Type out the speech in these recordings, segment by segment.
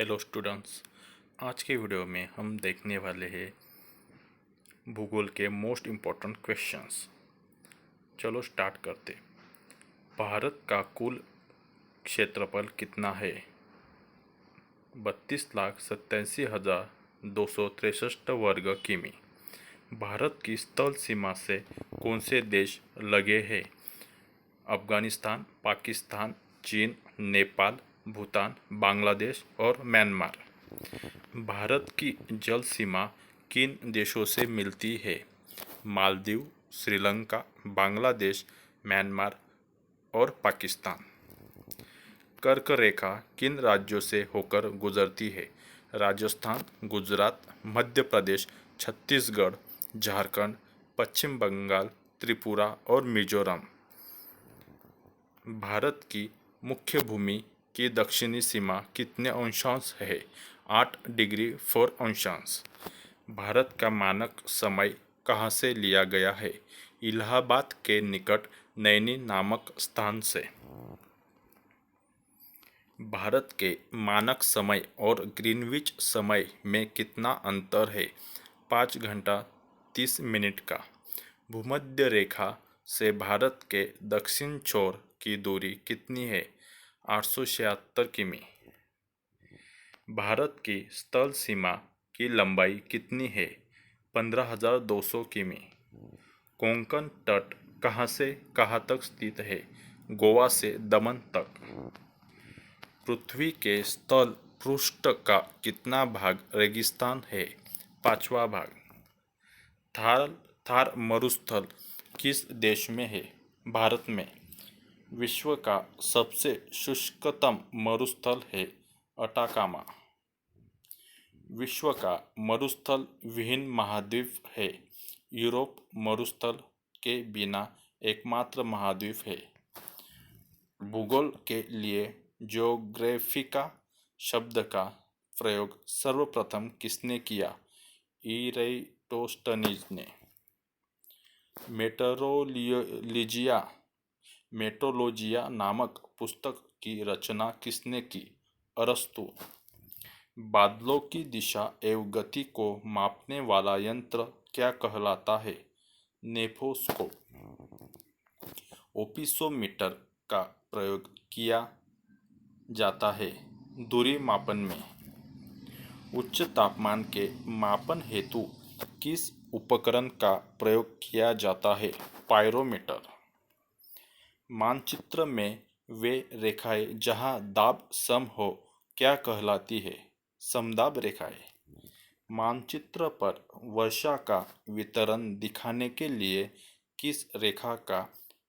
Hello students. आज के video में हम देखने वाले हैं भूगोल के मोस्ट इम्पोर्टेंट क्वेश्चंस। चलो स्टार्ट करते। भारत का कुल क्षेत्रफल कितना है? 32,87,263 वर्ग किमी। भारत की स्थल सीमा से कौन से देश लगे हैं? अफगानिस्तान, पाकिस्तान, चीन, नेपाल, भूटान, बांग्लादेश और म्यांमार। भारत की जल सीमा किन देशों से मिलती है? मालदीव, श्रीलंका, बांग्लादेश, म्यांमार और पाकिस्तान। कर्क रेखा किन राज्यों से होकर गुजरती है? राजस्थान, गुजरात, मध्य प्रदेश, छत्तीसगढ़, झारखंड, पश्चिम बंगाल, त्रिपुरा और मिजोरम। भारत की मुख्य भूमि की दक्षिणी सीमा कितने अंशांश है? 8 डिग्री 4 अंशांश। भारत का मानक समय कहाँ से लिया गया है? इलाहाबाद के निकट नैनी नामक स्थान से। भारत के मानक समय और ग्रीनविच समय में कितना अंतर है? 5 घंटा 30 मिनट का। भूमध्य रेखा से भारत के दक्षिण छोर की दूरी कितनी है? 876 किमी। भारत की स्थल सीमा की लंबाई कितनी है? 15,200 किमी। कोंकण तट कहाँ से कहाँ तक स्थित है? गोवा से दमन तक। पृथ्वी के स्थल पृष्ठ का कितना भाग रेगिस्तान है? 5वां भाग। थार मरुस्थल किस देश में है? भारत में। विश्व का सबसे शुष्कतम मरुस्थल है अटाकामा। विश्व का मरुस्थल विहीन महाद्वीप है। यूरोप मरुस्थल के बिना एकमात्र महाद्वीप है। भूगोल के लिए ज्योग्राफिका शब्द का प्रयोग सर्वप्रथम किसने किया? इरेटोस्टनीज ने। मेट्रोलॉजिया नामक पुस्तक की रचना किसने की? अरस्तु। बादलों की दिशा एवं गति को मापने वाला यंत्र क्या कहलाता है? नेफोस्कोप। ओपिसोमीटर का प्रयोग किया जाता है दूरी मापन में। उच्च तापमान के मापन हेतु किस उपकरण का प्रयोग किया जाता है? पायरोमीटर। मानचित्र में वे रेखाएं जहां दाब सम हो क्या कहलाती है? समदाब रेखाएं। मानचित्र पर वर्षा का वितरण दिखाने के लिए किस रेखा का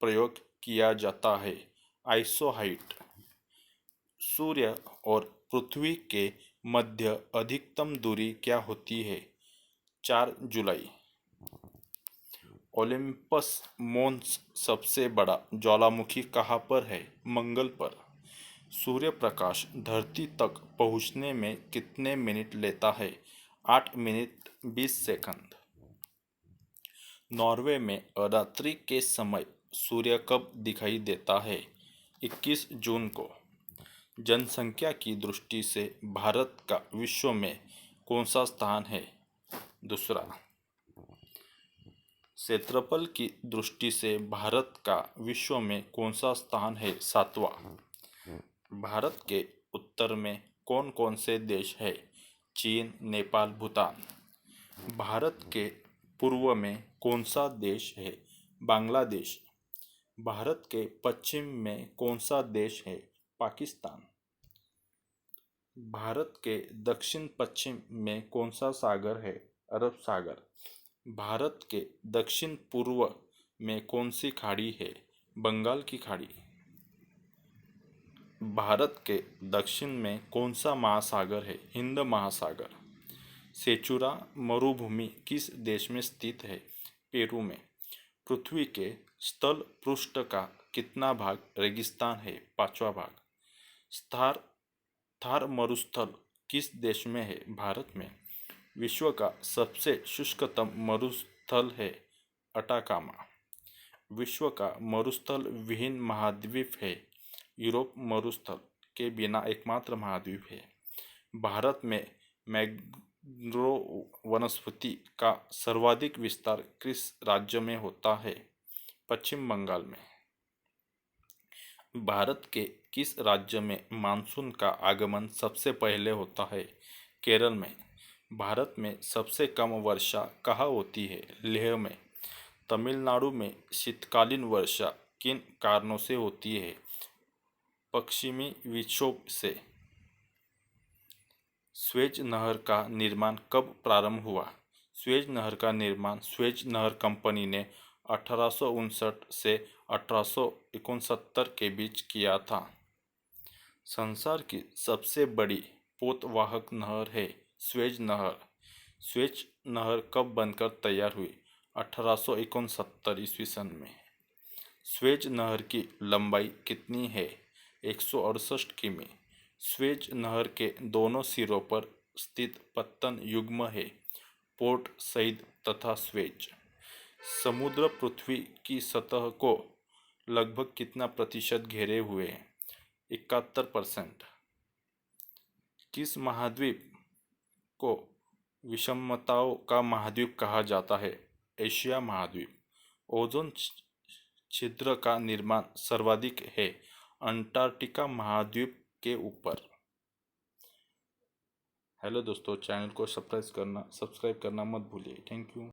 प्रयोग किया जाता है? आइसोहाइट। सूर्य और पृथ्वी के मध्य अधिकतम दूरी क्या होती है? 4 जुलाई। ओलिम्पस मोन्स सबसे बड़ा ज्वालामुखी कहाँ पर है? मंगल पर। सूर्य प्रकाश धरती तक पहुँचने में कितने मिनट लेता है? 8 मिनट 20 सेकंड। नॉर्वे में रात्रि के समय सूर्य कब दिखाई देता है? 21 जून को। जनसंख्या की दृष्टि से भारत का विश्व में कौन सा स्थान है? दूसरा। क्षेत्रफल की दृष्टि से भारत का विश्व में कौन सा स्थान है? 7वां। भारत के उत्तर में कौन कौन से देश है? चीन, नेपाल, भूटान। भारत के पूर्व में कौन सा देश है? बांग्लादेश। भारत के पश्चिम में कौन सा देश है? पाकिस्तान। भारत के दक्षिण पश्चिम में कौन सा सागर है? अरब सागर। भारत के दक्षिण पूर्व में कौन सी खाड़ी है? बंगाल की खाड़ी। भारत के दक्षिण में कौन सा महासागर है? हिंद महासागर। सेचुरा मरुभूमि किस देश में स्थित है? पेरू में। पृथ्वी के स्थल पृष्ठ का कितना भाग रेगिस्तान है? 5वां भाग। थार मरुस्थल किस देश में है? भारत में। विश्व का सबसे शुष्कतम मरुस्थल है अटाकामा। विश्व का मरुस्थल विहीन महाद्वीप है। यूरोप मरुस्थल के बिना एकमात्र महाद्वीप है। भारत में मैंग्रोव वनस्पति का सर्वाधिक विस्तार किस राज्य में होता है? पश्चिम बंगाल में। भारत के किस राज्य में मानसून का आगमन सबसे पहले होता है? केरल में। भारत में सबसे कम वर्षा कहाँ होती है? लेह में। तमिलनाडु में शीतकालीन वर्षा किन कारणों से होती है? पश्चिमी विक्षोभ से। स्वेज नहर का निर्माण कब प्रारंभ हुआ? स्वेज नहर का निर्माण स्वेज नहर कंपनी ने 1859 से 1869 के बीच किया था। संसार की सबसे बड़ी पोतवाहक नहर है स्वेज नहर। स्वेज नहर कब बनकर तैयार हुई? 1869 ईस्वी सन में। स्वेज नहर की लंबाई कितनी है? 168 किमी। स्वेज नहर के दोनों सिरों पर स्थित पत्तन युग्म है पोर्ट सईद तथा स्वेज। समुद्र पृथ्वी की सतह को लगभग कितना प्रतिशत घेरे हुए है? 71%। किस महाद्वीप को विषमताओं का महाद्वीप कहा जाता है? एशिया महाद्वीप। ओजोन छिद्र का निर्माण सर्वाधिक है अंटार्कटिका महाद्वीप के ऊपर। हेलो दोस्तों, चैनल को सब्सक्राइब करना मत भूलिए। Thank you.